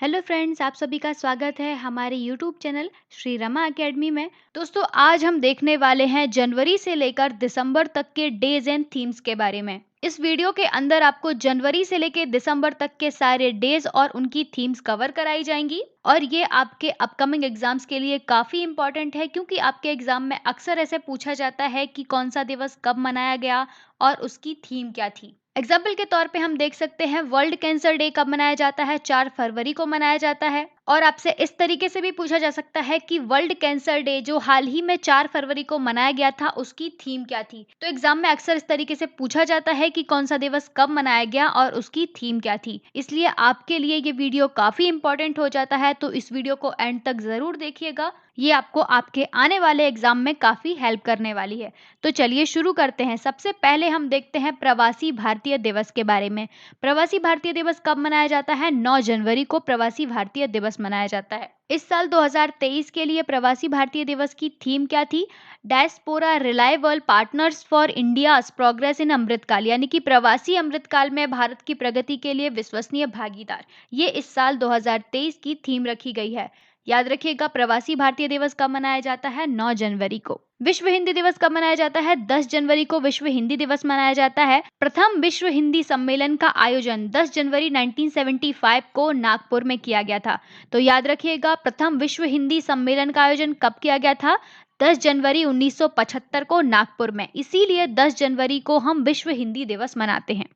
Hello friends, आप सभी का स्वागत है हमारे YouTube channel Shri Rama academy में। दोस्तों, आज हम देखने वाले हैं जनवरी से लेकर दिसंबर तक के डेज एंड थीम्स के बारे में। इस वीडियो के अंदर आपको जनवरी से लेकर दिसंबर तक के सारे डेज और उनकी थीम्स कवर कराई जाएंगी और ये आपके अपकमिंग एग्जाम्स के लिए काफी इंपॉर्टेंट है, क्योंकि आपके एग्जाम में अक्सर ऐसे पूछा जाता है कि कौन सा दिवस कब मनाया गया और उसकी थीम क्या थी। एग्जाम्पल के तौर पे हम देख सकते हैं वर्ल्ड कैंसर डे कब मनाया जाता है। 4 फरवरी को मनाया जाता है। और आपसे इस तरीके से भी पूछा जा सकता है कि वर्ल्ड कैंसर डे जो हाल ही में 4 फरवरी को मनाया गया था, उसकी थीम क्या थी। तो एग्जाम में अक्सर इस तरीके से पूछा जाता है कि कौन सा दिवस कब मनाया गया और उसकी थीम क्या थी। इसलिए आपके लिए ये वीडियो काफी इंपॉर्टेंट हो जाता है, तो इस वीडियो को एंड तक जरूर देखिएगा। ये आपको आपके आने वाले एग्जाम में काफी हेल्प करने वाली है। तो चलिए शुरू करते हैं। सबसे पहले हम देखते हैं प्रवासी भारतीय दिवस के बारे में। प्रवासी भारतीय दिवस कब मनाया जाता है? 9 जनवरी को प्रवासी भारतीय दिवस मनाया जाता है। इस साल 2023 के लिए प्रवासी भारतीय दिवस की थीम क्या थी? Diaspora reliable partners for India's progress in Amrit Kaal, यानी कि प्रवासी अमृतकाल में भारत की प्रगति के लिए विश्वसनीय भागीदार। ये इस साल 2023 की थीम रखी गई है। याद रखिएगा, प्रवासी भारतीय दिवस कब मनाया जाता है? 9 जनवरी को। विश्व हिंदी दिवस कब मनाया जाता है? 10 जनवरी को विश्व हिंदी दिवस मनाया जाता है। प्रथम विश्व हिंदी सम्मेलन का आयोजन 10 जनवरी 1975 को नागपुर में किया गया था। तो याद रखिएगा, प्रथम विश्व हिंदी सम्मेलन का आयोजन कब किया गया था? 10 जनवरी 1975 को नागपुर में। इसीलिए 10 जनवरी को हम विश्व हिंदी दिवस मनाते हैं।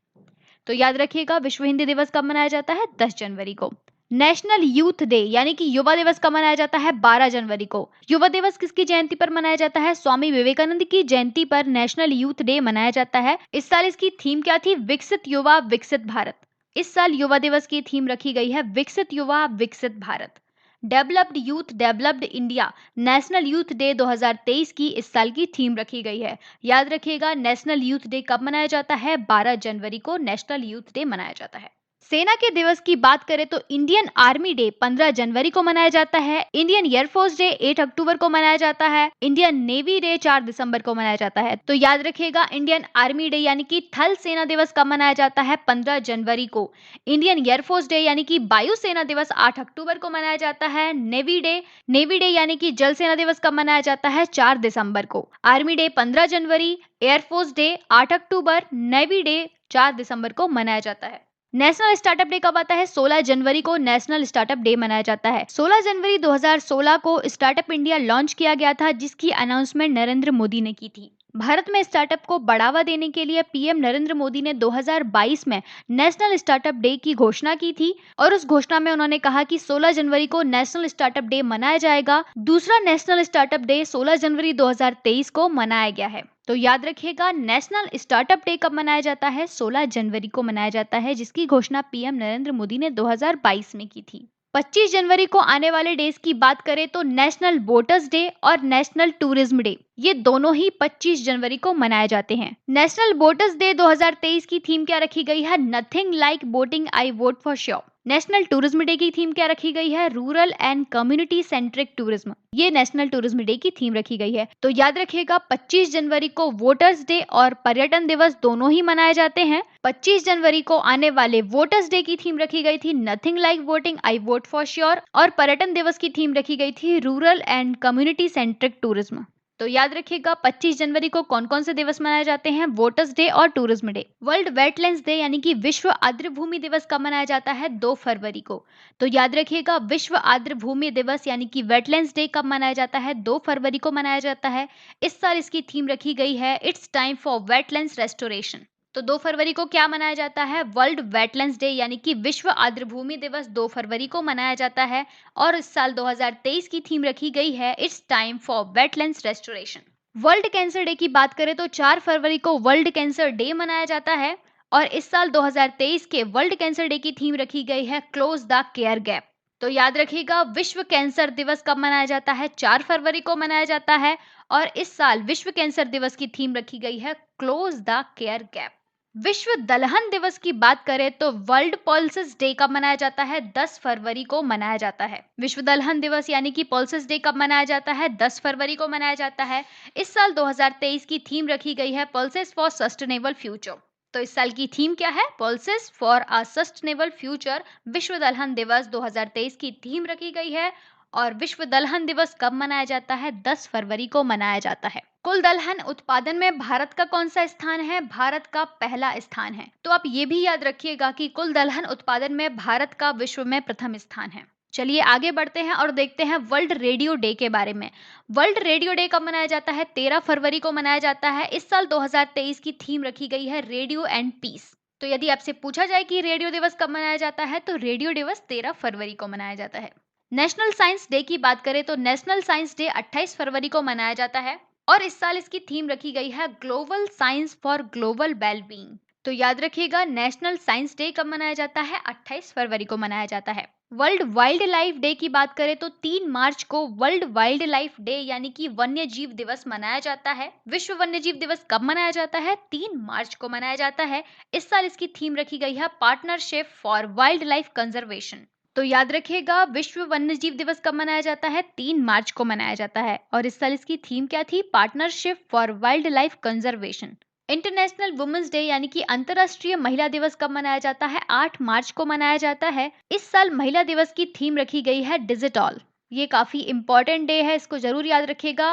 तो याद रखिएगा, विश्व हिंदी दिवस कब मनाया जाता है? 10 जनवरी को। नेशनल यूथ डे यानी कि युवा दिवस कब मनाया जाता है? 12 जनवरी को। युवा दिवस किसकी जयंती पर मनाया जाता है? स्वामी विवेकानंद की जयंती पर नेशनल यूथ डे मनाया जाता है। इस साल इसकी थीम क्या थी? विकसित युवा विकसित भारत। इस साल युवा दिवस की थीम रखी गई है विकसित युवा विकसित Bharat. Developed youth developed India national youth day 2023 की इस साल की थीम रखी गई है। याद रखिएगा, नेशनल यूथ डे कब मनाया जाता है? 12 जनवरी को नेशनल यूथ डे मनाया जाता है। सेना के दिवस की बात करें तो इंडियन आर्मी डे 15 जनवरी को मनाया जाता है। इंडियन एयरफोर्स डे 8 अक्टूबर को मनाया जाता है। इंडियन नेवी डे 4 दिसंबर को मनाया जाता है। तो याद रखिएगा, इंडियन आर्मी डे यानी कि थल सेना दिवस कब मनाया जाता है? 15 जनवरी को। इंडियन एयरफोर्स डे यानी कि वायु सेना दिवस 8 अक्टूबर को मनाया जाता है। नेवी डे यानी कि जल सेना दिवस कब मनाया जाता है? 4 दिसंबर को। आर्मी डे 15 जनवरी, एयरफोर्स डे 8 अक्टूबर, नेवी डे 4 दिसंबर को मनाया जाता है। नेशनल स्टार्टअप डे कब आता है? 16 जनवरी को नेशनल स्टार्टअप डे मनाया जाता है। 16 जनवरी 2016 को स्टार्टअप इंडिया लॉन्च किया गया था, जिसकी अनाउंसमेंट नरेंद्र मोदी ने की थी। भारत में स्टार्टअप को बढ़ावा देने के लिए पीएम नरेंद्र मोदी ने 2022 में नेशनल स्टार्टअप डे की घोषणा की थी और उस घोषणा में उन्होंने कहा कि 16 जनवरी को नेशनल स्टार्टअप डे मनाया जाएगा। दूसरा नेशनल स्टार्टअप डे 16 जनवरी 2023 को मनाया गया है। तो याद रखिएगा, नेशनल स्टार्टअप डे कब मनाया जाता है? 16 जनवरी को मनाया जाता है, जिसकी घोषणा पीएम नरेंद्र मोदी ने 2022 में की थी। 25 जनवरी को आने वाले डेज की बात करें तो नेशनल बोटर्स डे और नेशनल टूरिज्म डे, ये दोनों ही 25 जनवरी को मनाए जाते हैं। नेशनल बोटर्स डे 2023 की थीम क्या रखी गई है? Nothing like boating, I vote for sure. National tourism day की थीम क्या रखी गई है? Rural and community centric tourism. ये नेशनल टूरिज्म डे की थीम रखी गई है। तो याद रखिएगा, 25 जनवरी को वोटर्स डे और पर्यटन दिवस दोनों ही मनाए जाते हैं। 25 जनवरी को आने वाले वोटर्स डे की थीम रखी गई थी nothing like voting, I vote for sure, और पर्यटन दिवस की थीम रखी गई थी rural and community centric tourism. तो याद रखिएगा, 25 जनवरी को कौन कौन से दिवस मनाए जाते हैं? वोटर्स डे और tourism day. World wetlands day यानी कि विश्व आर्द्र भूमि दिवस कब मनाया जाता है? 2 फरवरी को। तो याद रखिएगा, विश्व आर्द्र भूमि दिवस यानी कि वेटलैंड्स डे कब मनाया जाता है? 2 फरवरी को मनाया जाता है। इस साल इसकी थीम रखी गई है it's time for wetlands restoration. तो 2 फरवरी को क्या मनाया जाता है? वर्ल्ड वेटलैंड्स डे यानी कि विश्व आर्द्र भूमि दिवस 2 फरवरी को मनाया जाता है। और इस साल 2023 की थीम रखी गई है it's time for wetlands restoration. World cancer day की बात करें तो 4 फरवरी को वर्ल्ड कैंसर डे मनाया जाता है और इस साल 2023 के वर्ल्ड कैंसर डे की थीम रखी गई है क्लोज द केयर गैप। तो याद रखिएगा, विश्व कैंसर दिवस कब मनाया जाता है? 4 फरवरी को मनाया जाता है और इस साल विश्व कैंसर दिवस की थीम रखी गई है क्लोज द केयर गैप। विश्व दलहन दिवस की बात करें तो वर्ल्ड पल्सेस डे कब मनाया जाता है? 10 फरवरी को मनाया जाता है। विश्व दलहन दिवस यानी कि पल्सेस डे कब मनाया जाता है? 10 फरवरी को मनाया जाता है। इस साल 2023 की थीम रखी गई है पल्सेस फॉर सस्टेनेबल फ्यूचर। तो इस साल की थीम क्या है? Pulses for a sustainable future विश्व दलहन दिवस 2023 की थीम रखी गई है। और विश्व दलहन दिवस कब मनाया जाता है? 10 फरवरी को मनाया जाता है। कुल दलहन उत्पादन में भारत का कौन सा स्थान है? भारत का पहला स्थान है। तो आप ये भी याद रखिएगा कि कुल दलहन उत्पादन में भारत का विश्व में प्रथम स्थान है। चलिए आगे बढ़ते हैं और देखते हैं वर्ल्ड रेडियो डे के बारे में। वर्ल्ड रेडियो डे कब मनाया जाता है? 13 फरवरी को मनाया जाता है। इस साल 2023 की थीम रखी गई है रेडियो एंड पीस। तो यदि आपसे पूछा जाए कि रेडियो दिवस कब मनाया जाता है, तो रेडियो दिवस 13 फरवरी को मनाया जाता है। नेशनल साइंस डे की बात करें तो नेशनल साइंस डे 28 फरवरी को मनाया जाता है। और इस साल इसकी थीम रखी गई है global science for global wellbeing. तो याद रखिएगा, नेशनल साइंस डे कब मनाया जाता है? 28 फरवरी को मनाया जाता है। वर्ल्ड वाइल्ड लाइफ डे की बात करें तो 3 मार्च को वर्ल्ड वाइल्ड लाइफ डे यानी कि वन्य जीव दिवस मनाया जाता है। विश्व वन्य जीव दिवस कब मनाया जाता है? 3 मार्च को मनाया जाता है। इस साल इसकी थीम रखी गई है partnership for wildlife conservation. तो याद रखिएगा, विश्व वन्य जीव दिवस कब मनाया जाता है? 3 मार्च को मनाया जाता है। और इस साल इसकी थीम क्या थी? Partnership for wildlife conservation. International women's day यानी कि अंतर्राष्ट्रीय महिला दिवस कब मनाया जाता है? 8 मार्च को मनाया जाता है। इस साल महिला दिवस की थीम रखी गई है डिजिटल। ये काफी इंपॉर्टेंट डे है, इसको जरूर याद रखिएगा।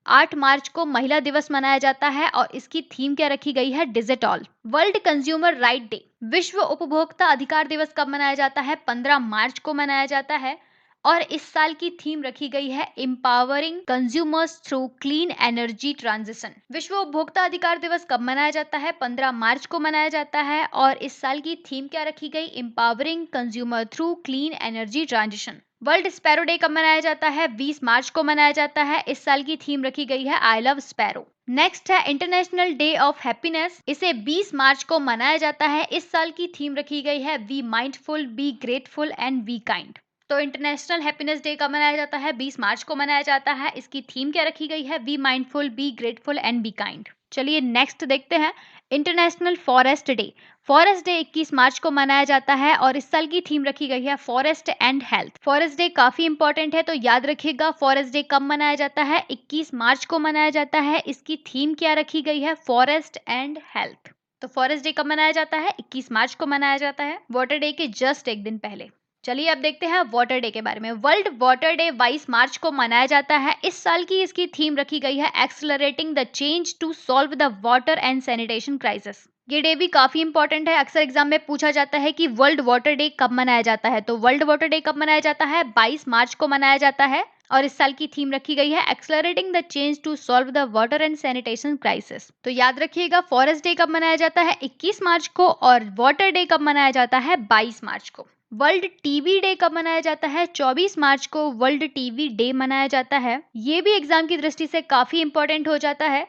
8 मार्च को महिला दिवस मनाया जाता है और इसकी थीम क्या रखी गई है? Digital. World consumer right day, विश्व उपभोक्ता अधिकार दिवस कब मनाया जाता है? 15 मार्च को मनाया जाता है। और इस साल की थीम रखी गई है empowering consumers through clean energy transition. विश्व उपभोक्ता अधिकार दिवस कब मनाया जाता है? 15 मार्च को मनाया जाता है। और इस साल की थीम क्या रखी गई? Empowering consumer through clean energy transition. World sparrow day कब मनाया जाता है? 20 मार्च को मनाया जाता है। इस साल की थीम रखी गई है आई लव स्पैरो। नेक्स्ट है इंटरनेशनल डे ऑफ हैप्पीनेस। इसे 20 मार्च को मनाया जाता है। इस साल की थीम रखी गई है be mindful, be grateful and be kind. तो इंटरनेशनल हैप्पीनेस डे कब मनाया जाता है? 20 मार्च को मनाया जाता है। इसकी थीम क्या रखी गई है? Be mindful, be grateful and be kind. चलिए नेक्स्ट देखते हैं international forest day. Forest day 21 मार्च को मनाया जाता है और इस साल की थीम रखी गई है forest and health. Forest day काफी इंपॉर्टेंट है, तो याद रखिएगा फॉरेस्ट डे कब मनाया जाता है? 21 मार्च को मनाया जाता है। इसकी थीम क्या रखी गई है? Forest and health. तो फॉरेस्ट डे कब मनाया जाता है? 21 मार्च को मनाया जाता है, वाटर डे के जस्ट एक दिन पहले। चलिए अब देखते हैं वाटर डे के बारे में। वर्ल्ड वाटर डे 22 मार्च को मनाया जाता है। इस साल की इसकी थीम रखी गई है accelerating the change to solve the water and sanitation crisis. ये डे भी काफी इंपॉर्टेंट है, अक्सर एग्जाम में पूछा जाता है कि वर्ल्ड वाटर डे कब मनाया जाता है। तो वर्ल्ड वाटर डे कब मनाया जाता है? 22 मार्च को मनाया जाता है। और इस साल की थीम रखी गई है accelerating the change to solve the water and sanitation crisis. तो याद रखिएगा फॉरेस्ट डे कब मनाया जाता है? 21 मार्च को। और वाटर डे कब मनाया जाता है? 22 मार्च को। वर्ल्ड टीवी डे कब मनाया जाता है? 24 मार्च को वर्ल्ड टीवी डे मनाया जाता है। ये भी एग्जाम की दृष्टि से काफी इंपॉर्टेंट हो जाता है,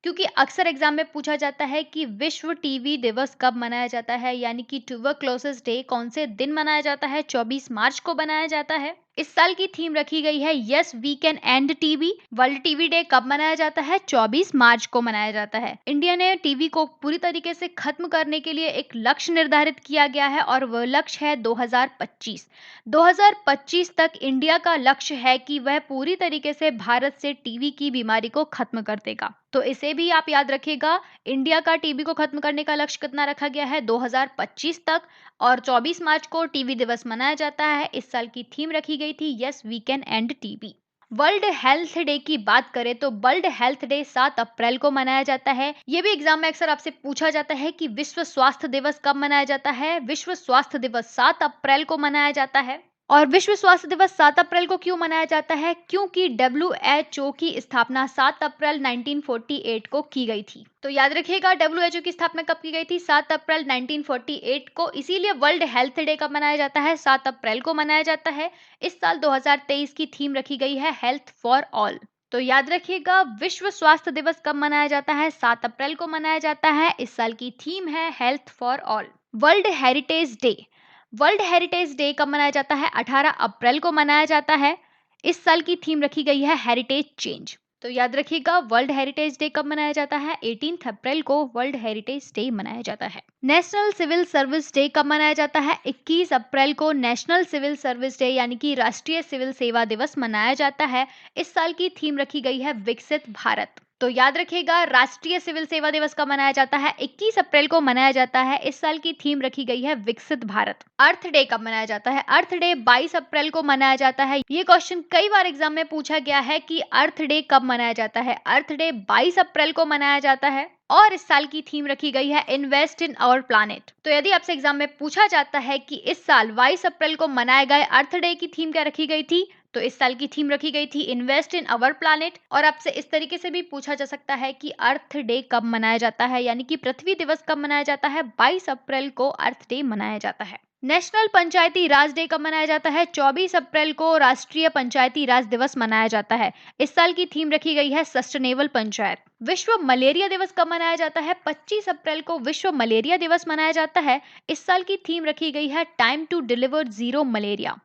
क्योंकि अक्सर एग्जाम में पूछा जाता है कि विश्व टीवी दिवस कब मनाया जाता है, यानी कि ट्यूबरक्लोसिस डे कौन से दिन मनाया जाता है? 24 मार्च को बनाया जाता है। इस साल की थीम रखी गई है yes we can end TV. World TV day कब मनाया जाता है? 24 मार्च को मनाया जाता है। इंडिया ने टीवी को पूरी तरीके से खत्म करने के लिए एक लक्ष्य निर्धारित किया गया है और वह लक्ष्य है 2025। 2025 तक इंडिया का लक्ष्य है कि वह पूरी तरीके से भारत से टीवी की बीमारी को खत्म कर देगा। तो इसे भी आप याद रखिएगा, इंडिया का टीबी को खत्म करने का लक्ष्य कितना रखा गया है? 2025 तक। और 24 मार्च को टीबी दिवस मनाया जाता है। इस साल की थीम रखी गई थी yes we can end TB. World health day की बात करें तो वर्ल्ड हेल्थ डे 7 अप्रैल को मनाया जाता है। ये भी एग्जाम में अक्सर आपसे पूछा जाता है कि विश्व स्वास्थ्य दिवस कब मनाया जाता है? विश्व स्वास्थ्य दिवस 7 अप्रैल को मनाया जाता है। और विश्व स्वास्थ्य दिवस 7 अप्रैल को क्यों मनाया जाता है? क्योंकि WHO की स्थापना 7 अप्रैल 1948 को की गई थी। तो याद रखिएगा WHO की स्थापना कब की गई थी? 7 अप्रैल 1948 को। इसीलिए वर्ल्ड हेल्थ डे कब मनाया जाता है? 7 अप्रैल को मनाया जाता है। इस साल 2023 की थीम रखी गई है हेल्थ फॉर ऑल। तो याद रखिएगा विश्व स्वास्थ्य दिवस कब मनाया जाता है? 7 अप्रैल को मनाया जाता है। इस साल की थीम है health for all. World heritage day, world heritage day कब मनाया जाता है? 18 अप्रैल को मनाया जाता है। इस साल की थीम रखी गई है हेरिटेज चेंज। तो याद रखिएगा वर्ल्ड हेरिटेज डे कब मनाया जाता है? 18 अप्रैल को वर्ल्ड हेरिटेज डे मनाया जाता है। नेशनल सिविल सर्विस डे कब मनाया जाता है? 21 अप्रैल को नेशनल सिविल सर्विस डे यानी कि राष्ट्रीय सिविल सेवा दिवस मनाया जाता है। इस साल की थीम रखी गई है विकसित भारत। तो याद रखिएगा, राष्ट्रीय सिविल सेवा दिवस कब मनाया जाता है? 21 अप्रैल को मनाया जाता है। इस साल की थीम रखी गई है विकसित भारत। अर्थ डे कब मनाया जाता है? अर्थ डे 22 अप्रैल को मनाया जाता है। ये क्वेश्चन कई बार एग्जाम में पूछा गया है कि अर्थ डे कब मनाया जाता है। अर्थ डे 22 अप्रैल को मनाया जाता है और इस साल की थीम रखी गई है इन्वेस्ट इन आवर प्लानेट। तो यदि आपसे एग्जाम में पूछा जाता है कि इस साल 22 अप्रैल को मनाए गए अर्थ डे की थीम क्या रखी गई थी, तो इस साल की थीम रखी गई थी इन्वेस्ट इन आवर प्लानेट। और आपसे इस तरीके से भी पूछा जा सकता है कि अर्थ डे कब मनाया जाता है, यानी कि पृथ्वी दिवस कब मनाया जाता है? 22 अप्रैल को अर्थ डे मनाया जाता है। नेशनल पंचायती राज डे कब मनाया जाता है? 24 अप्रैल को राष्ट्रीय पंचायती राज दिवस मनाया जाता है। इस साल की थीम रखी गई है सस्टेनेबल पंचायत। विश्व मलेरिया दिवस कब मनाया जाता है? 25 अप्रैल को विश्व मलेरिया दिवस मनाया जाता है। इस साल की थीम रखी गई है time to deliver zero malaria.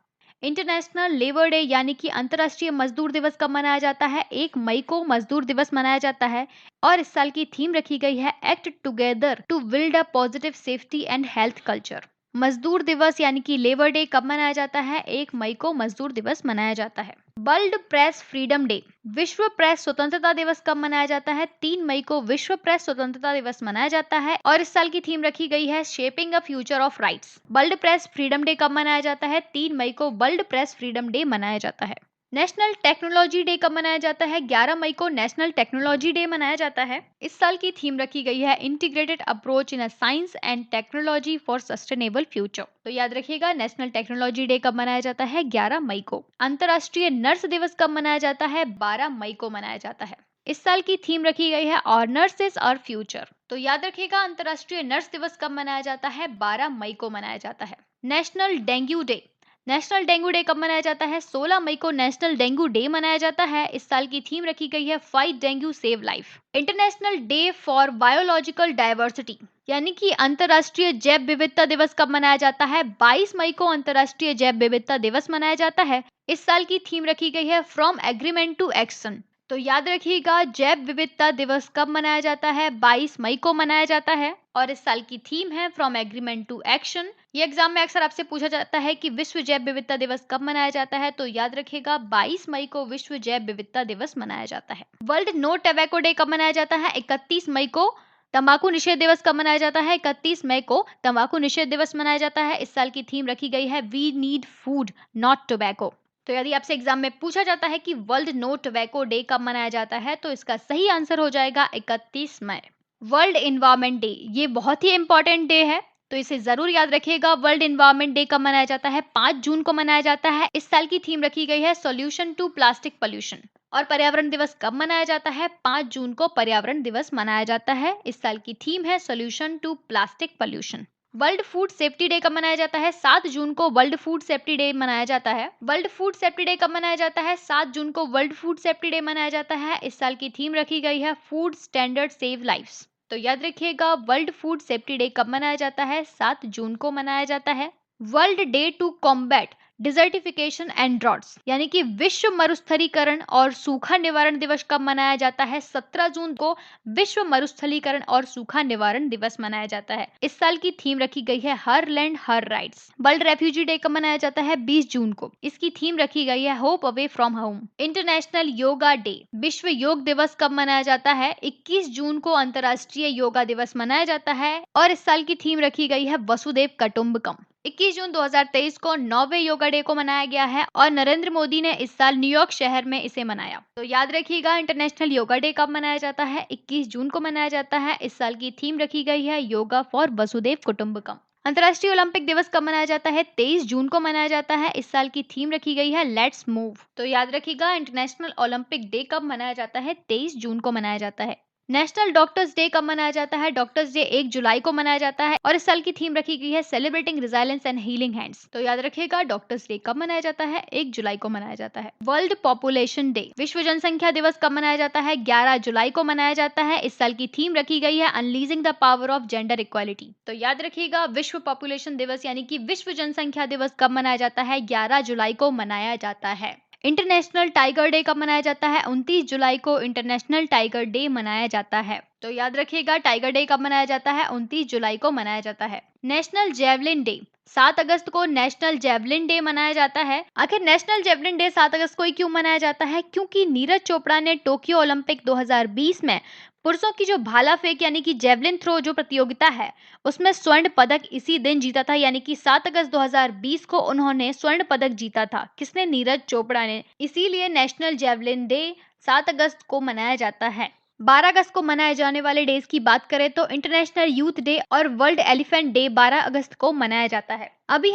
International labour day यानी कि अंतर्राष्ट्रीय मजदूर दिवस कब मनाया जाता है? 1 मई को मजदूर दिवस मनाया जाता है और इस साल की थीम रखी गई है act together to build a positive safety and health culture. मजदूर दिवस यानी कि लेबर डे कब मनाया जाता है? 1 मई को मजदूर दिवस मनाया जाता है। वर्ल्ड प्रेस फ्रीडम डे, विश्व प्रेस स्वतंत्रता दिवस कब मनाया जाता है? 3 मई को विश्व प्रेस स्वतंत्रता दिवस मनाया जाता है और इस साल की थीम रखी गई है shaping a future of rights. World press freedom day कब मनाया जाता है? 3 मई को वर्ल्ड प्रेस फ्रीडम डे मनाया जाता है। नेशनल टेक्नोलॉजी डे कब मनाया जाता है? 11 मई को नेशनल टेक्नोलॉजी डे मनाया जाता है। इस साल की थीम रखी गई है integrated approach in science and technology for sustainable future. तो याद रखिएगा, नेशनल टेक्नोलॉजी डे कब मनाया जाता है? 11 मई को। अंतर्राष्ट्रीय नर्स दिवस कब मनाया जाता है? 12 मई को मनाया जाता है। इस साल की थीम रखी गई है और नर्सेस और फ्यूचर। तो याद रखिएगा, अंतर्राष्ट्रीय नर्स दिवस कब मनाया जाता है? 12 मई को मनाया जाता है। National dengue day, national dengue day कब मनाया जाता है? 16 मई को नेशनल डेंगू डे मनाया जाता है। इस साल की थीम रखी गई है fight dengue save life. International day for biological diversity यानी कि अंतर्राष्ट्रीय जैव विविधता दिवस कब मनाया जाता है? 22 मई को अंतर्राष्ट्रीय जैव विविधता दिवस मनाया जाता है। इस साल की थीम रखी गई है फ्रॉम एग्रीमेंट टू एक्शन। तो याद रखिएगा, जैव विविधता दिवस कब मनाया जाता है? 22 मई को मनाया जाता है और इस साल की थीम है फ्रॉम एग्रीमेंट टू एक्शन। ये एग्जाम में अक्सर आपसे पूछा जाता है कि विश्व जैव विविधता दिवस कब मनाया जाता है, तो याद रखिएगा 22 मई को विश्व जैव विविधता दिवस मनाया जाता है। वर्ल्ड नो टोबैको डे कब मनाया जाता है? 31 मई को। तंबाकू निषेध दिवस कब मनाया जाता है? 31 मई को तंबाकू निषेध दिवस मनाया जाता है। इस साल की थीम रखी गई है we need food not tobacco. तो यदि आपसे एग्जाम में पूछा जाता है कि वर्ल्ड नो टोबैको डे कब मनाया जाता है, तो इसका सही आंसर हो जाएगा 31 मई। वर्ल्ड एनवायरमेंट डे, ये बहुत ही इंपॉर्टेंट डे है, तो इसे जरूर याद रखिएगा। वर्ल्ड एनवायरमेंट डे कब मनाया जाता है? 5 जून को मनाया जाता है। इस साल की थीम रखी गई है सॉल्यूशन टू प्लास्टिक पोल्यूशन। और पर्यावरण दिवस कब मनाया जाता है? 5 जून को पर्यावरण दिवस मनाया जाता है। इस साल की थीम है solution to plastic pollution. World food safety day कब मनाया जाता है? 7 जून को वर्ल्ड फूड सेफ्टी डे मनाया जाता है। वर्ल्ड फूड सेफ्टी डे कब मनाया जाता है? 7 जून को वर्ल्ड फूड सेफ्टी डे मनाया जाता है। इस साल की थीम रखी गई है फूड स्टैंडर्ड सेव लाइव्स। तो याद रखिएगा, वर्ल्ड फूड सेफ्टी डे कब मनाया जाता है? 7 जून को मनाया जाता है। World day to combat desertification and droughts यानी कि विश्व मरुस्थलीकरण और सूखा निवारण दिवस कब मनाया जाता है? 17 जून को विश्व मरुस्थलीकरण और सूखा निवारण दिवस मनाया जाता है। इस साल की थीम रखी गई है her land her rights. World refugee day कब मनाया जाता है? 20 जून को। इसकी थीम रखी गई है hope away from home. International yoga day, विश्व योग दिवस कब मनाया जाता है? 21 जून को अंतर्राष्ट्रीय योगा दिवस मनाया जाता है और इस साल की थीम रखी गई है वसुदेव कुटुंबकम। 21 जून 2023 को 9वें योगा डे को मनाया गया है और नरेंद्र मोदी ने इस साल न्यूयॉर्क शहर में इसे मनाया। तो याद रखिएगा, इंटरनेशनल योगा डे कब मनाया जाता है? 21 जून को मनाया जाता है। इस साल की थीम रखी गई है योगा फॉर वसुदेव कुटुंबकम। अंतर्राष्ट्रीय ओलंपिक दिवस कब मनाया जाता है? 23 जून को मनाया जाता है। इस साल की थीम रखी गई है लेट्स मूव। तो याद रखिएगा, इंटरनेशनल ओलंपिक डे कब मनाया जाता है? 23 जून को मनाया जाता है। नेशनल डॉक्टर्स डे कब मनाया जाता है? डॉक्टर्स डे 1 जुलाई को मनाया जाता है और इस साल की थीम रखी गई है celebrating resilience and healing hands. तो याद रखिएगा, डॉक्टर्स डे कब मनाया जाता है? 1 जुलाई को मनाया जाता है। वर्ल्ड पॉपुलेशन डे, विश्व जनसंख्या दिवस कब मनाया जाता है? 11 जुलाई को मनाया जाता है। इस साल की थीम रखी गई है unleashing the power of gender equality. तो याद रखिएगा, विश्व पॉपुलेशन दिवस यानी कि विश्व जनसंख्या दिवस कब मनाया जाता है? 11 जुलाई को मनाया जाता है। इंटरनेशनल टाइगर डे कब मनाया जाता है? 29 जुलाई को इंटरनेशनल टाइगर डे मनाया जाता है। तो याद रखिएगा, टाइगर डे कब मनाया जाता है? 29 जुलाई को मनाया जाता है। नेशनल जेवलिन डे 7 अगस्त को नेशनल जेवलिन डे मनाया जाता है। आखिर नेशनल जेवलिन डे 7 अगस्त को ही क्यों मनाया जाता है? क्योंकि नीरज चोपड़ा ने टोक्यो ओलंपिक 2020 में पुरुषों की जो भाला फेंक यानी कि जेवलिन थ्रो जो प्रतियोगिता है उसमें स्वर्ण पदक इसी दिन जीता था, यानी कि 7 अगस्त 2020 को उन्होंने स्वर्ण पदक जीता था। किसने? नीरज चोपड़ा ने। इसीलिए नेशनल जेवलिन डे 7 अगस्त को मनाया जाता है। 12 अगस्त को मनाए जाने वाले डेज की बात करें तो इंटरनेशनल यूथ डे और वर्ल्ड एलिफेंट डे 12 अगस्त को मनाया जाता है। अभी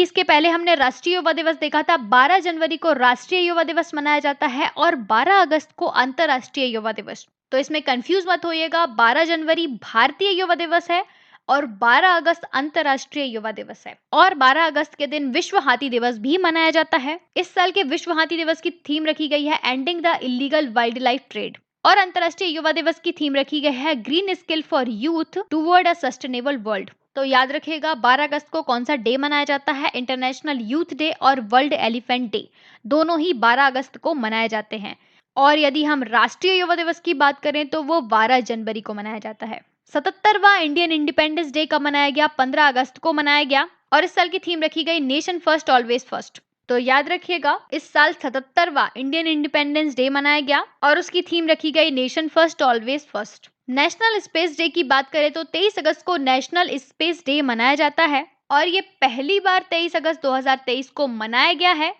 इसके पहले हमने राष्ट्रीय युवा दिवस देखा था। 12 जनवरी को राष्ट्रीय युवा दिवस मनाया जाता है और 12 अगस्त को अंतर्राष्ट्रीय युवा दिवस। तो इसमें कंफ्यूज मत होइएगा, 12 जनवरी भारतीय युवा दिवस है और 12 अगस्त अंतर्राष्ट्रीय युवा दिवस है। और 12 अगस्त के दिन विश्व हाथी दिवस भी मनाया जाता है। इस साल के विश्व हाथी दिवस की थीम रखी गई है ending the illegal wild life trade और अंतर्राष्ट्रीय युवा दिवस की थीम रखी गई है green skill for youth toward a sustainable world. तो याद रखिएगा 12 अगस्त को कौन सा डे मनाया जाता है? इंटरनेशनल यूथ डे और वर्ल्ड एलिफेंट डे, दोनों ही 12 अगस्त को मनाए जाते हैं। और यदि हम राष्ट्रीय युवा दिवस की बात करें तो वो 12 जनवरी को मनाया जाता है। 77वां इंडियन इंडिपेंडेंस डे कब मनाया गया? 15 अगस्त को मनाया गया और इस साल की थीम रखी गई नेशन फर्स्ट ऑलवेज फर्स्ट। तो याद रखिएगा इस साल 77वां इंडियन इंडिपेंडेंस डे मनाया गया और उसकी थीम रखी गई nation first always first. National space day की बात करें तो 23 अगस्त को नेशनल स्पेस डे मनाया जाता है और ये पहली बार 23 अगस्त 2023 को मनाया गया है।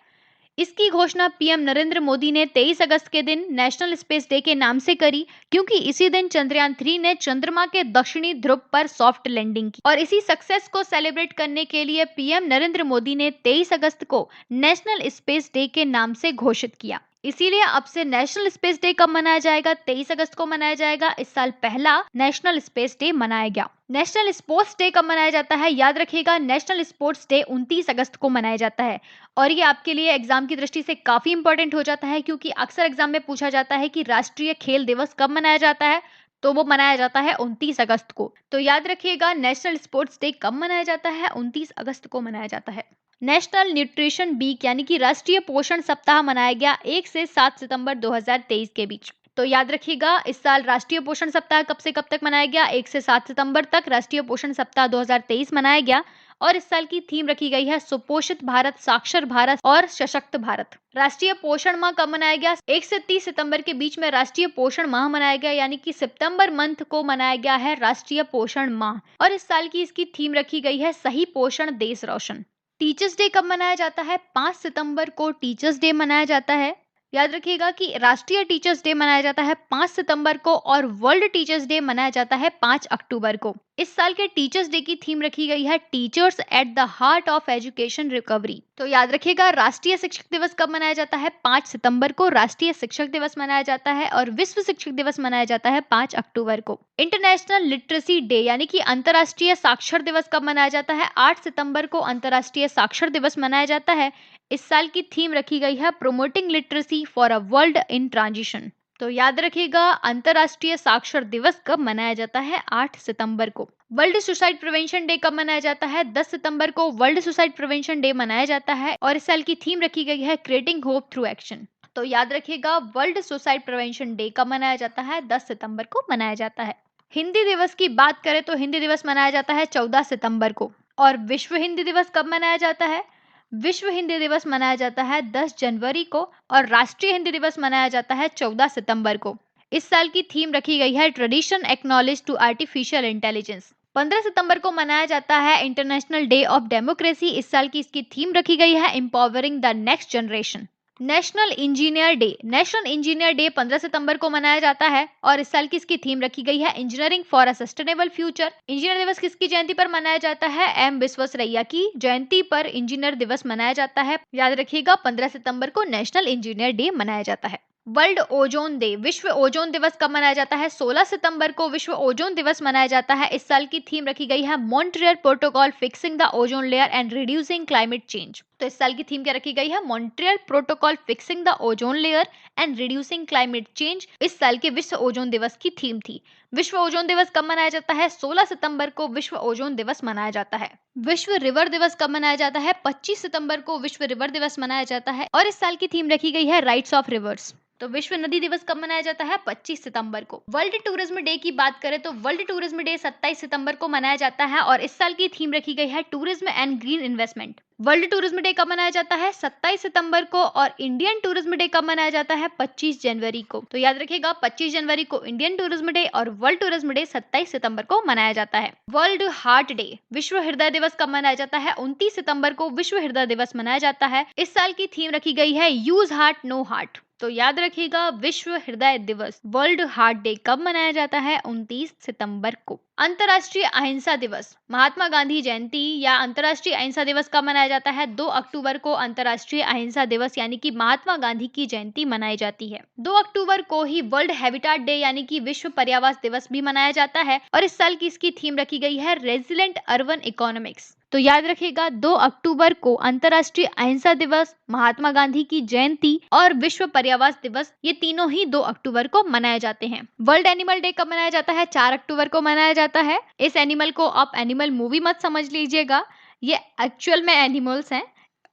इसकी घोषणा पीएम नरेंद्र मोदी ने 23 अगस्त के दिन नेशनल स्पेस डे के नाम से करी, क्योंकि इसी दिन चंद्रयान 3 ने चंद्रमा के दक्षिणी ध्रुव पर सॉफ्ट लैंडिंग की और इसी सक्सेस को सेलिब्रेट करने के लिए पीएम नरेंद्र मोदी ने 23 अगस्त को नेशनल स्पेस डे के नाम से घोषित किया। इसीलिए अब से नेशनल स्पेस डे कब मनाया जाएगा? 23 अगस्त को मनाया जाएगा। इस साल पहला नेशनल स्पेस डे मनाया गया। नेशनल स्पोर्ट्स डे कब मनाया जाता है? याद रखिएगा नेशनल स्पोर्ट्स डे 29 अगस्त को मनाया जाता है और ये आपके लिए एग्जाम की दृष्टि से काफी इंपॉर्टेंट हो जाता है, क्योंकि अक्सर एग्जाम में पूछा जाता है कि राष्ट्रीय खेल दिवस कब मनाया जाता है, तो वो मनाया जाता है 29 अगस्त को। तो याद रखिएगा नेशनल स्पोर्ट्स डे कब मनाया जाता है? 29 अगस्त को मनाया जाता है। नेशनल न्यूट्रिशन वीक यानी कि राष्ट्रीय पोषण सप्ताह मनाया गया 1 से 7 सितंबर 2023 के बीच। तो याद रखिएगा इस साल राष्ट्रीय पोषण सप्ताह कब से कब तक मनाया गया? 1 से 7 सितंबर तक राष्ट्रीय पोषण सप्ताह 2023 मनाया गया और इस साल की थीम रखी गई है सुपोषित भारत, साक्षर भारत और सशक्त भारत। राष्ट्रीय पोषण माह कब मनाया गया? 1 से 30 सितंबर के बीच में राष्ट्रीय पोषण माह मनाया गया, यानी कि सितंबर मंथ को मनाया गया है राष्ट्रीय पोषण माह और इस साल की इसकी थीम रखी गई है सही पोषण देश रोशन। टीचर्स डे कब मनाया जाता है? 5 सितंबर को टीचर्स डे मनाया जाता है। याद रखिएगा कि राष्ट्रीय टीचर्स डे मनाया जाता है 5 सितंबर को और वर्ल्ड टीचर्स डे मनाया जाता है 5 अक्टूबर को। इस साल के टीचर्स डे की थीम रखी गई है teachers at the heart of education recovery. तो याद रखिएगा राष्ट्रीय शिक्षक दिवस कब मनाया जाता है? 5 सितंबर को राष्ट्रीय शिक्षक दिवस मनाया जाता है और विश्व शिक्षक दिवस मनाया जाता है 5 अक्टूबर को। इंटरनेशनल लिटरेसी डे यानी कि अंतर्राष्ट्रीय साक्षर दिवस कब मनाया जाता है? 8 सितंबर को अंतर्राष्ट्रीय साक्षर दिवस मनाया जाता है। इस साल की थीम रखी गई है promoting literacy for a world in transition. तो याद रखिएगा अंतर्राष्ट्रीय साक्षर दिवस कब मनाया जाता है? 8 सितंबर को। वर्ल्ड सुसाइड प्रिवेंशन डे कब मनाया जाता है? 10 सितंबर को वर्ल्ड सुसाइड प्रिवेंशन डे मनाया जाता है और इस साल की थीम रखी गई है क्रिएटिंग होप थ्रू एक्शन। तो याद रखिएगा वर्ल्ड सुसाइड प्रिवेंशन डे कब मनाया जाता है? 10 सितंबर को मनाया जाता है। हिंदी दिवस की बात करें तो हिंदी दिवस मनाया जाता है 14 सितंबर को और विश्व हिंदी दिवस कब मनाया जाता है? विश्व हिंदी दिवस मनाया जाता है 10 जनवरी को और राष्ट्रीय हिंदी दिवस मनाया जाता है 14 सितंबर को। इस साल की थीम रखी गई है tradition acknowledge to artificial intelligence. 15 सितंबर को मनाया जाता है इंटरनेशनल डे ऑफ डेमोक्रेसी। इस साल की इसकी थीम रखी गई है empowering the next generation. National engineer day 15 सितंबर को मनाया जाता है और इस साल की इसकी थीम रखी गई है engineering for a sustainable future. Engineer दिवस किसकी जयंती पर मनाया जाता है? एम विश्वेश्वरैया की जयंती पर इंजीनियर दिवस मनाया जाता है। याद रखिएगा 15 सितंबर को नेशनल इंजीनियर डे मनाया जाता है। वर्ल्ड ओजोन डे, विश्व ओजोन दिवस कब मनाया जाता है? 16 सितंबर को विश्व ओजोन दिवस मनाया जाता है। इस साल की थीम रखी गई है Montreal protocol fixing the ozone layer and reducing climate change. तो इस साल की थीम क्या रखी गई है? Montreal protocol fixing the ozone layer and reducing climate change इस साल के विश्व ओजोन दिवस की थीम थी। विश्व ओजोन दिवस कब मनाया जाता है? 16 सितंबर को विश्व ओजोन दिवस मनाया जाता है। विश्व रिवर दिवस कब मनाया जाता है? 25 सितंबर को विश्व रिवर दिवस मनाया जाता है और इस साल की थीम रखी गई है राइट्स ऑफ रिवर्स। तो विश्व नदी दिवस कब मनाया जाता है? 25 सितंबर को। वर्ल्ड टूरिज्म डे की बात करें तो वर्ल्ड टूरिज्म डे 27 सितंबर को मनाया जाता है और इस साल की थीम रखी गई है tourism and green investment. World tourism day कब मनाया जाता है? 27 सितंबर को और इंडियन टूरिज्म डे कब मनाया जाता है? 25 जनवरी को। तो याद रखिएगा 25 जनवरी को इंडियन टूरिज्म डे और वर्ल्ड टूरिज्म डे 27 सितंबर को मनाया जाता है। वर्ल्ड हार्ट डे विश्व हृदय दिवस कब मनाया जाता है? 29 सितंबर को विश्व हृदय दिवस मनाया जाता है। इस साल की थीम रखी गई है यूज हार्ट नो हार्ट। तो याद रखिएगा विश्व हृदय दिवस वर्ल्ड हार्ट डे कब मनाया जाता है? 29 सितंबर को। अंतर्राष्ट्रीय अहिंसा दिवस महात्मा गांधी जयंती या अंतर्राष्ट्रीय अहिंसा दिवस कब मनाया जाता है? 2 अक्टूबर को अंतर्राष्ट्रीय अहिंसा दिवस यानी कि महात्मा गांधी की जयंती मनाई जाती है। 2 अक्टूबर को ही वर्ल्ड हैबिटेट डे यानी कि विश्व पर्यावास दिवस भी मनाया जाता है और इस साल की इसकी थीम रखी गई है रेजिलेंट अर्बन इकोनॉमिक्स। तो याद रखिएगा 2 अक्टूबर को अंतर्राष्ट्रीय अहिंसा दिवस, महात्मा गांधी की जयंती और विश्व पर्यावास दिवस, ये तीनों ही 2 अक्टूबर को मनाए जाते हैं। वर्ल्ड एनिमल डे कब मनाया जाता है? 4 अक्टूबर को मनाया जाता है। इस एनिमल को आप एनिमल मूवी मत समझ लीजिएगा, ये एक्चुअल में एनिमल्स हैं।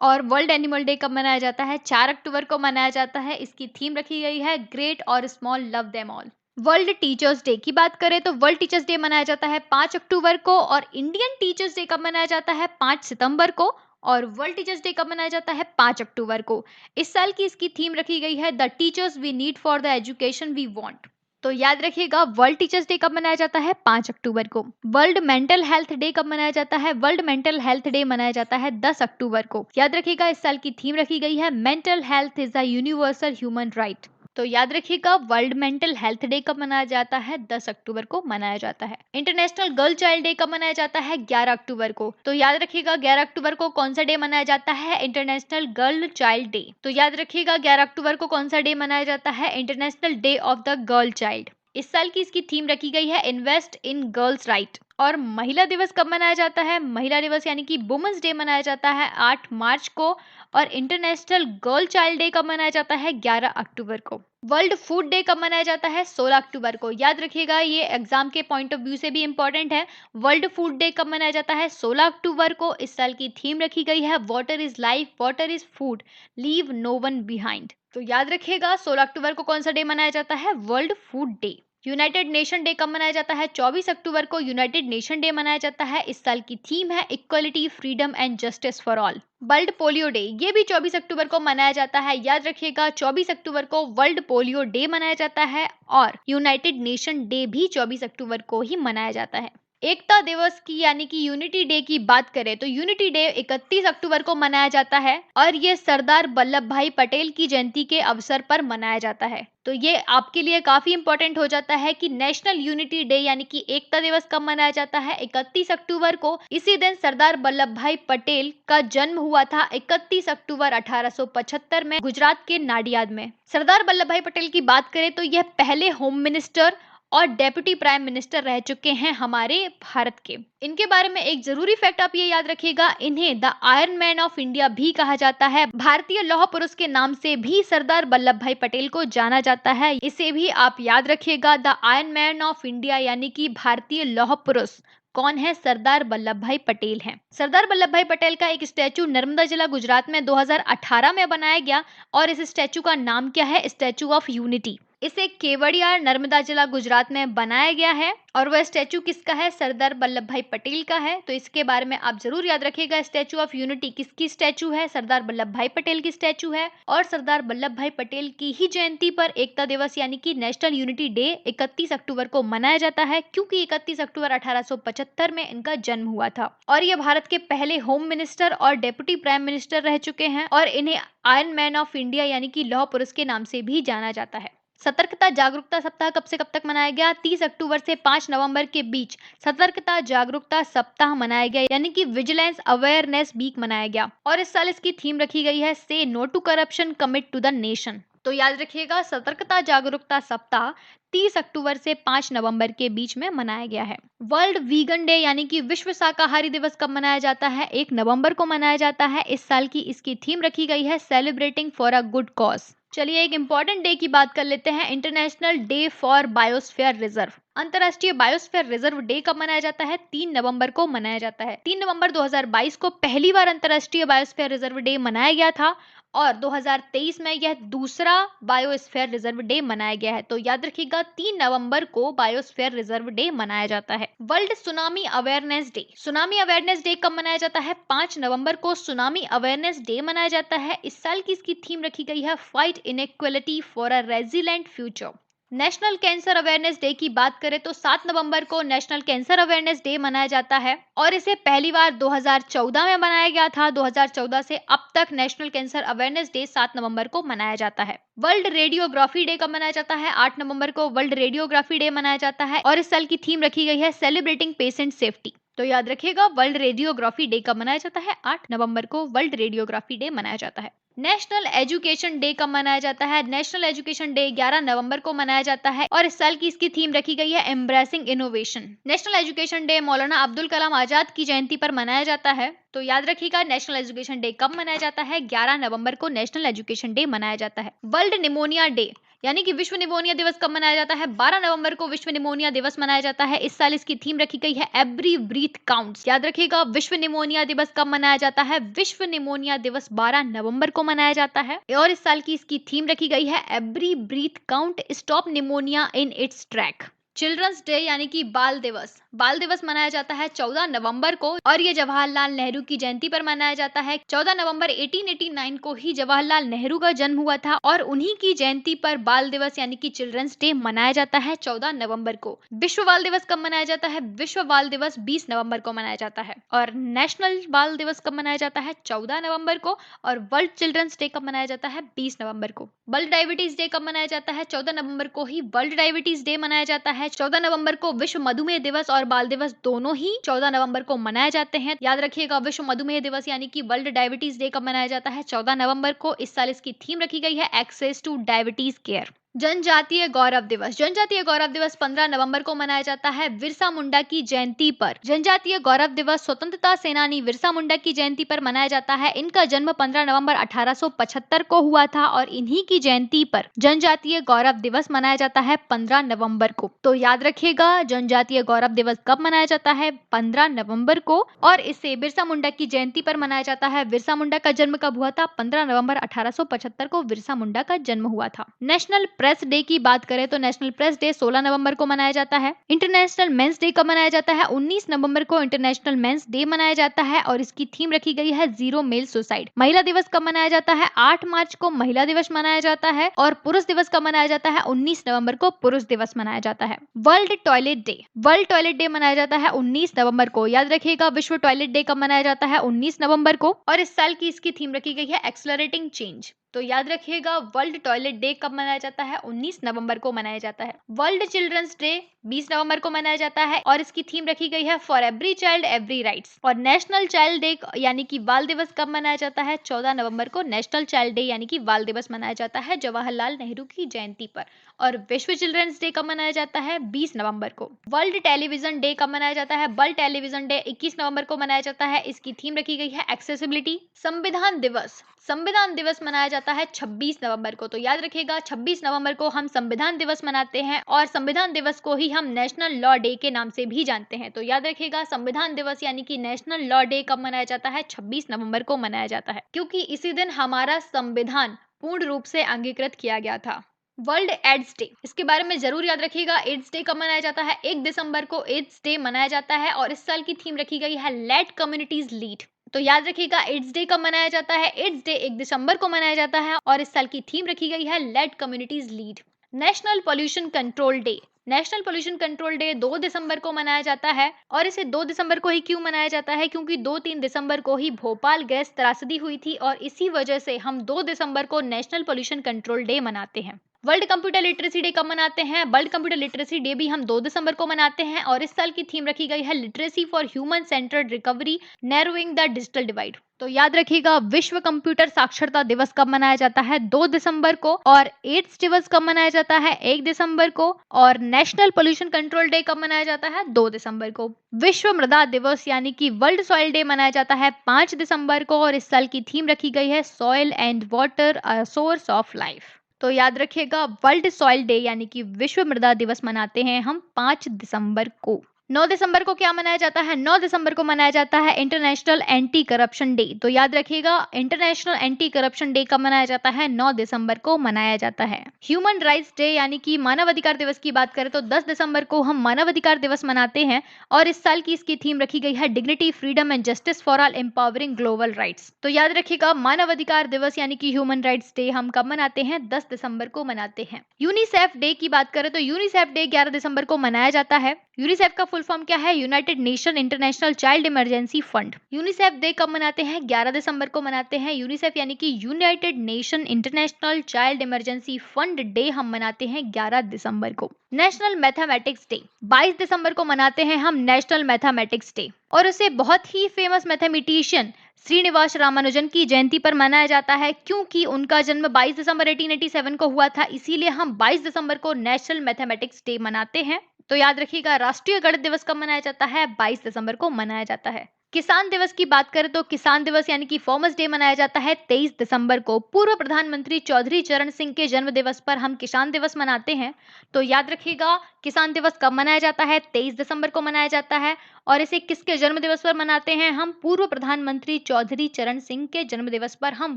और वर्ल्ड एनिमल डे कब मनाया जाता है? 4 अक्टूबर को मनाया जाता है। इसकी थीम रखी गई है ग्रेट और small love them all. World teachers day की बात करें तो वर्ल्ड टीचर्स डे मनाया जाता है 5 अक्टूबर को और इंडियन टीचर्स डे कब मनाया जाता है? 5 सितंबर को और वर्ल्ड टीचर्स डे कब मनाया जाता है? 5 अक्टूबर को। इस साल की इसकी थीम रखी गई है the teachers we need for the education we want. तो याद रखिएगा वर्ल्ड टीचर्स डे कब मनाया जाता है? 5 अक्टूबर को। वर्ल्ड मेंटल हेल्थ डे कब मनाया जाता है? वर्ल्ड मेंटल हेल्थ डे मनाया जाता है 10 अक्टूबर को। याद रखिएगा इस साल की थीम रखी गई है mental health is a universal human right. तो याद रखिएगा वर्ल्ड मेंटल हेल्थ डे कब मनाया जाता है? 10 अक्टूबर को मनाया जाता है। इंटरनेशनल गर्ल चाइल्ड डे कब मनाया जाता है? 11 अक्टूबर को। तो याद रखिएगा 11 अक्टूबर को कौन सा डे मनाया जाता है? International girl child day. तो याद रखिएगा 11 अक्टूबर को कौन सा डे मनाया जाता है? International day of the girl child. इस साल की इसकी थीम रखी गई है इन्वेस्ट इन गर्ल्स राइट। और महिला दिवस कब मनाया जाता है? महिला दिवस यानी कि वुमेन्स डे मनाया जाता है 8 मार्च को और इंटरनेशनल गर्ल चाइल्ड डे कब मनाया जाता है? 11 अक्टूबर को। वर्ल्ड फूड डे कब मनाया जाता है? 16 अक्टूबर को। याद रखिएगा ये एग्जाम के पॉइंट ऑफ व्यू से भी इंपॉर्टेंट है। वर्ल्ड फूड डे कब मनाया जाता है? 16 अक्टूबर को। इस साल की थीम रखी गई है water is life, water is food, leave no one behind. तो याद रखिएगा 16 अक्टूबर को कौन सा डे मनाया जाता है? World food day. United nation day कब मनाया जाता है? 24 अक्टूबर को यूनाइटेड नेशन डे मनाया जाता है। इस साल की थीम है equality, freedom and justice for all. World polio day ये भी 24 अक्टूबर को मनाया जाता है। याद रखिएगा 24 अक्टूबर को वर्ल्ड पोलियो डे मनाया जाता है और यूनाइटेड नेशन डे भी 24 अक्टूबर को ही मनाया जाता है। एकता दिवस की यानी कि यूनिटी डे की बात करें तो यूनिटी डे 31 अक्टूबर को मनाया जाता है और ये सरदार वल्लभ भाई पटेल की जयंती के अवसर पर मनाया जाता है। तो ये आपके लिए काफी इंपॉर्टेंट हो जाता है कि नेशनल यूनिटी डे यानी कि एकता दिवस कब मनाया जाता है? 31 अक्टूबर को। इसी दिन सरदार वल्लभ भाई पटेल का जन्म हुआ था 31 अक्टूबर 1875 में गुजरात के नाडियाद में। सरदार वल्लभ भाई पटेल की बात करें तो यह पहले होम मिनिस्टर और डेप्यूटी प्राइम मिनिस्टर रह चुके हैं हमारे भारत के। इनके बारे में एक जरूरी फैक्ट आप ये याद रखिएगा, इन्हें the iron man of India भी कहा जाता है। भारतीय लौह पुरुष के नाम से भी सरदार वल्लभ भाई पटेल को जाना जाता है। इसे भी आप याद रखिएगा, the iron man of India यानी कि भारतीय लौह पुरुष कौन है? सरदार वल्लभ भाई पटेल हैं। सरदार वल्लभ भाई पटेल का एक स्टैचू नर्मदा जिला गुजरात में 2018 में बनाया गया और इस स्टैचू का नाम क्या है? Statue of unity. इसे केवड़िया नर्मदा जिला गुजरात में बनाया गया है और वह स्टैचू किसका है? सरदार वल्लभ भाई पटेल का है। तो इसके बारे में आप जरूर याद रखिएगा, स्टैचू ऑफ यूनिटी किसकी स्टैचू है? सरदार वल्लभ भाई पटेल की स्टैचू है। और सरदार वल्लभ भाई पटेल की ही जयंती पर एकता दिवस यानी कि नेशनल यूनिटी डे 31 अक्टूबर को मनाया जाता है, क्योंकि 31 अक्टूबर 1875 में इनका जन्म हुआ था और ये भारत के पहले होम मिनिस्टर और डेप्यूटी प्राइम मिनिस्टर रह चुके हैं और इन्हें आयरन मैन ऑफ इंडिया यानी कि लौह पुरुष के नाम से भी जाना जाता है। सतर्कता जागरूकता सप्ताह कब से कब तक मनाया गया? 30 अक्टूबर से 5 नवंबर के बीच सतर्कता जागरूकता सप्ताह मनाया गया यानी कि विजिलेंस अवेयरनेस वीक मनाया गया और इस साल इसकी थीम रखी गई है say no to corruption, commit to the nation. तो याद रखिएगा, सतर्कता जागरूकता सप्ताह 30 अक्टूबर से 5 नवंबर के बीच में मनाया गया है। वर्ल्ड वीगन डे यानी कि विश्व शाकाहारी दिवस कब मनाया जाता है? 1 नवंबर को मनाया जाता है। इस साल की इसकी थीम रखी गई है celebrating for a good cause. चलिए एक इंपॉर्टेंट डे की बात कर लेते हैं, international day for biosphere reserve. अंतर्राष्ट्रीय बायोस्फीयर रिजर्व डे कब मनाया जाता है? 3 नवंबर को मनाया जाता है। 3 नवंबर 2022 को पहली बार अंतर्राष्ट्रीय बायोस्फीयर रिजर्व डे मनाया गया था और 2023 में यह दूसरा बायोस्फीयर रिजर्व डे मनाया गया है। तो याद रखिएगा, 3 नवंबर को बायोस्फीयर रिजर्व डे मनाया जाता है। World tsunami awareness day. Tsunami awareness day कब मनाया जाता है? 5 नवंबर को सुनामी अवेयरनेस डे मनाया जाता है। इस साल की इसकी थीम रखी गई है fight inequality for a resilient future. National cancer awareness day की बात करें तो 7 नवंबर को नेशनल कैंसर अवेयरनेस डे मनाया जाता है और इसे पहली बार 2014 में मनाया गया था। 2014 से अब तक नेशनल कैंसर अवेयरनेस डे 7 नवंबर को मनाया जाता है। वर्ल्ड रेडियोग्राफी डे कब मनाया जाता है? 8 नवंबर को वर्ल्ड रेडियोग्राफी डे मनाया जाता है और इस साल की थीम रखी गई है सेलिब्रेटिंग पेशेंट सेफ्टी। तो याद रखिएगा, वर्ल्ड रेडियोग्राफी डे कब मनाया जाता है? 8 नवंबर को वर्ल्ड रेडियोग्राफी डे मनाया जाता है। नेशनल एजुकेशन डे कब मनाया जाता है? नेशनल एजुकेशन डे 11 नवंबर को मनाया जाता है और इस साल की इसकी थीम रखी गई है embracing innovation. National education day Maulana Abdul Kalam Azad की जयंती पर मनाया जाता है। तो याद रखिएगा, नेशनल एजुकेशन डे कब मनाया जाता है? 11 नवंबर को नेशनल एजुकेशन डे मनाया जाता है। वर्ल्ड निमोनिया डे यानी कि विश्व निमोनिया दिवस कब मनाया जाता है? 12 नवंबर को विश्व निमोनिया दिवस मनाया जाता है। इस साल इसकी थीम रखी गई है एवरी ब्रीथ काउंट्स। याद रखिएगा, विश्व निमोनिया दिवस कब मनाया जाता है? विश्व निमोनिया दिवस 12 नवंबर को मनाया जाता है और इस साल की इसकी थीम रखी गई है every breath count, stop pneumonia in its track. Children's day यानी कि बाल दिवस। बाल दिवस मनाया जाता है 14 नवंबर को और ये जवाहरलाल नेहरू की जयंती पर मनाया जाता है। 14 नवंबर 1889 को ही जवाहरलाल नेहरू का जन्म हुआ था और उन्हीं की जयंती पर बाल दिवस यानी कि चिल्ड्रंस डे मनाया जाता है 14 नवंबर को। विश्व बाल दिवस कब मनाया जाता है? विश्व बाल दिवस 20 नवंबर को मनाया जाता है और नेशनल बाल दिवस कब मनाया जाता है? 14 नवंबर को और वर्ल्ड चिल्ड्रंस डे कब मनाया जाता है? 20 नवंबर को। वर्ल्ड डायबिटीज डे कब मनाया जाता है? 14 नवंबर को ही वर्ल्ड डायबिटीज डे मनाया जाता है। 14 नवंबर को विश्व मधुमेह दिवस और बाल दिवस दोनों ही 14 नवंबर को मनाए जाते हैं। याद रखिएगा, विश्व मधुमेह दिवस यानी कि वर्ल्ड डायबिटीज डे कब मनाया जाता है? 14 नवंबर को। इस साल इसकी थीम रखी गई है एक्सेस टू डायबिटीज केयर। जनजातीय गौरव दिवस। जनजातीय गौरव दिवस 15 नवंबर को मनाया जाता है बिरसा मुंडा की जयंती पर। जनजातीय गौरव दिवस स्वतंत्रता सेनानी बिरसा मुंडा की जयंती पर मनाया जाता है। इनका जन्म 15 नवंबर 1875 को हुआ था और इन्हीं की जयंती पर जनजातीय गौरव दिवस मनाया जाता है 15 नवंबर को। तो याद रखिएगा, जनजातीय गौरव दिवस कब मनाया जाता है? 15 नवंबर को और इसे बिरसा मुंडा की जयंती पर मनाया जाता है। बिरसा मुंडा का जन्म कब हुआ था? 15 नवंबर 1875 को बिरसा मुंडा का जन्म हुआ था। नेशनल प्रेस डे की बात करें तो नेशनल प्रेस डे 16 नवंबर को मनाया जाता है। इंटरनेशनल मेंस डे कब मनाया जाता है? 19 नवंबर को इंटरनेशनल मेंस डे मनाया जाता है और इसकी थीम रखी गई है जीरो मेल सुसाइड। महिला दिवस कब मनाया जाता है? 8 मार्च को महिला दिवस मनाया जाता है और पुरुष दिवस कब मनाया जाता है? 19 नवंबर को पुरुष दिवस मनाया जाता है। World toilet day. World toilet day मनाया जाता है 19 नवंबर को। याद रखिएगा, विश्व टॉयलेट डे कब मनाया जाता है? 19 नवंबर को और इस साल की इसकी थीम रखी गई है एक्सेलरेटिंग चेंज। तो याद रखिएगा, वर्ल्ड टॉयलेट डे कब मनाया जाता है? 19 नवंबर को मनाया जाता है। वर्ल्ड चिल्ड्रंस डे 20 नवंबर को मनाया जाता है और इसकी थीम रखी गई है for every child every rights. और नेशनल चाइल्ड डे यानी कि बाल दिवस कब मनाया जाता है? 14 नवंबर को नेशनल चाइल्ड डे यानी कि बाल दिवस मनाया जाता है जवाहरलाल नेहरू की जयंती पर। और विश्व चिल्ड्रंस डे कब मनाया जाता है? 20 नवंबर को। वर्ल्ड टेलीविजन डे कब मनाया जाता है? वर्ल्ड टेलीविजन डे 21 नवंबर को मनाया जाता है। इसकी थीम रखी गई है एक्सेसिबिलिटी। संविधान दिवस। संविधान दिवस मनाया जाता है 26 नवंबर को। तो याद रखिएगा, 26 नवंबर को हम संविधान दिवस मनाते हैं और संविधान दिवस को ही हम नेशनल लॉ डे के नाम से भी जानते हैं। तो याद रखिएगा, संविधान दिवस यानी कि नेशनल लॉ डे कब मनाया जाता है? 26 नवंबर को मनाया जाता है, क्योंकि इसी दिन हमारा संविधान पूर्ण रूप से अंगीकृत किया गया था। वर्ल्ड एड्स डे, इसके बारे में जरूर याद रखिएगा। एड्स डे कब मनाया जाता है? 1 दिसंबर को एड्स डे मनाया जाता है और इस साल की थीम रखी गई है लेट कम्युनिटीज लीड। तो याद रखिएगा, एड्स डे कब मनाया जाता है? एड्स डे 1 दिसंबर को मनाया जाता है और इस साल की थीम रखी गई है let communities lead. National pollution control day. National pollution control day 2 दिसंबर को मनाया जाता है और इसे 2 दिसंबर को ही क्यों मनाया जाता है? क्योंकि 2-3 दिसंबर को ही भोपाल गैस त्रासदी हुई थी और इसी वजह से हम 2 दिसंबर को नेशनल पोल्यूशन कंट्रोल डे मनाते हैं। वर्ल्ड कंप्यूटर लिटरेसी डे कब मनाते हैं? वर्ल्ड कंप्यूटर लिटरेसी डे भी हम 2 दिसंबर को मनाते हैं और इस साल की थीम रखी गई है literacy for human centred recovery narrowing the digital divide. तो याद रखिएगा, विश्व कंप्यूटर साक्षरता दिवस कब मनाया जाता है? 2 दिसंबर को। और एड्स दिवस कब मनाया जाता है? 1 दिसंबर को। और नेशनल पोल्यूशन कंट्रोल डे कब मनाया जाता है? 2 दिसंबर को। विश्व मृदा दिवस यानी कि वर्ल्ड सॉइल डे मनाया जाता है 5 दिसंबर को और इस साल की थीम रखी गई है soil and water a source of life. तो याद रखिएगा, वर्ल्ड सॉइल डे यानी कि विश्व मृदा दिवस मनाते हैं हम 5 दिसंबर को। 9 दिसंबर को क्या मनाया जाता है? 9 दिसंबर को मनाया जाता है इंटरनेशनल एंटी करप्शन डे। तो याद रखिएगा, इंटरनेशनल एंटी करप्शन डे कब मनाया जाता है? 9 दिसंबर को मनाया जाता है। ह्यूमन राइट्स डे यानी कि मानव अधिकार दिवस की बात करें तो 10 दिसंबर को हम मानव अधिकार दिवस मनाते हैं और इस साल की इसकी थीम रखी गई है dignity, freedom and justice for all empowering global rights. तो याद रखिएगा, मानव अधिकार दिवस यानी कि ह्यूमन राइट्स डे हम कब मनाते हैं? 10 दिसंबर को मनाते हैं। यूनिसेफ डे की बात करें तो यूनिसेफ डे 11 दिसंबर को मनाया जाता है। यूनिसेफ का फुल फॉर्म क्या है? United nation international child emergency fund. UNICEF day कब मनाते हैं? 11 दिसंबर को मनाते हैं। यूनिसेफ यानी कि United nation international child emergency fund day हम मनाते हैं 11 दिसंबर को। नेशनल मैथमेटिक्स डे 22 दिसंबर को मनाते हैं हम नेशनल मैथमेटिक्स डे और उसे बहुत ही फेमस मैथमेटिशियन श्रीनिवास रामानुजन की जयंती पर मनाया जाता है क्योंकि उनका जन्म 22 दिसंबर 1887 को हुआ था, इसीलिए हम 22 दिसंबर को नेशनल मैथमेटिक्स डे मनाते हैं। तो याद रखिएगा, राष्ट्रीय गणित दिवस कब मनाया जाता है? 22 दिसंबर को मनाया जाता है। किसान दिवस की बात करें तो किसान दिवस यानी कि फार्मर्स डे मनाया जाता है 23 दिसंबर को। पूर्व प्रधानमंत्री चौधरी चरण सिंह के जन्म दिवस पर हम किसान दिवस मनाते हैं। तो याद रखिएगा, किसान दिवस कब मनाया जाता है? 23 दिसंबर को मनाया जाता है और इसे किसके जन्म दिवस पर मनाते हैं? हम पूर्व प्रधानमंत्री चौधरी चरण सिंह के जन्म दिवस पर हम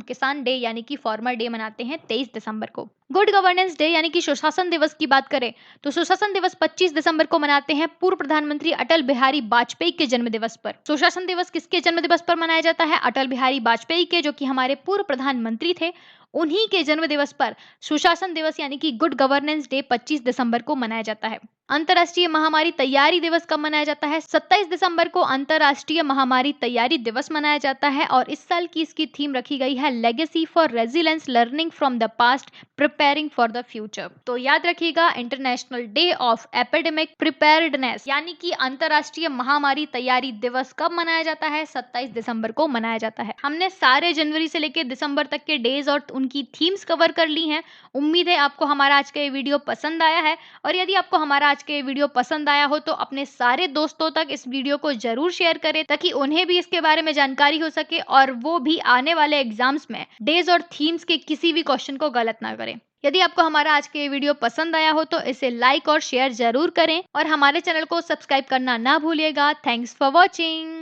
किसान डे यानी कि फार्मर डे मनाते हैं 23 दिसंबर को। गुड गवर्नेंस डे यानी कि सुशासन दिवस की बात करें तो सुशासन दिवस 25 दिसंबर को मनाते हैं पूर्व प्रधानमंत्री अटल बिहारी वाजपेयी के जन्म दिवस पर। सुशासन दिवस किसके जन्म दिवस पर मनाया जाता है? अटल बिहारी वाजपेयी के, जो कि हमारे पूर्व प्रधानमंत्री थे। उन्हीं के जन्म दिवस पर सुशासन दिवस यानी कि गुड गवर्नेंस डे 25 दिसंबर को मनाया जाता है। अंतर्राष्ट्रीय महामारी तैयारी दिवस कब मनाया जाता है? 27 दिसंबर को अंतर्राष्ट्रीय महामारी तैयारी दिवस मनाया जाता है और इस साल की इसकी थीम रखी गई है legacy for resilience, learning from the past, preparing for the future. तो याद रखिएगा, international day of epidemic preparedness यानी कि अंतर्राष्ट्रीय महामारी तैयारी दिवस कब मनाया जाता है? 27 दिसंबर को मनाया जाता है। हमने सारे जनवरी से लेकर दिसंबर तक के डेज और उनकी थीम्स कवर कर ली हैं। उम्मीद है आपको हमारा आज का ये वीडियो पसंद आया है और यदि आपको हमारा आज का ये वीडियो पसंद आया हो तो अपने सारे दोस्तों तक इस वीडियो को जरूर शेयर करें ताकि उन्हें भी इसके बारे में जानकारी हो सके और वो भी आने वाले एग्जाम्स में डेज और थीम्स के किसी भी क्वेश्चन को गलत ना करें। यदि आपको हमारा आज के वीडियो पसंद आया हो तो इसे लाइक और शेयर जरूर करें और हमारे चैनल को सब्सक्राइब करना ना भूलिएगा। Thanks for watching.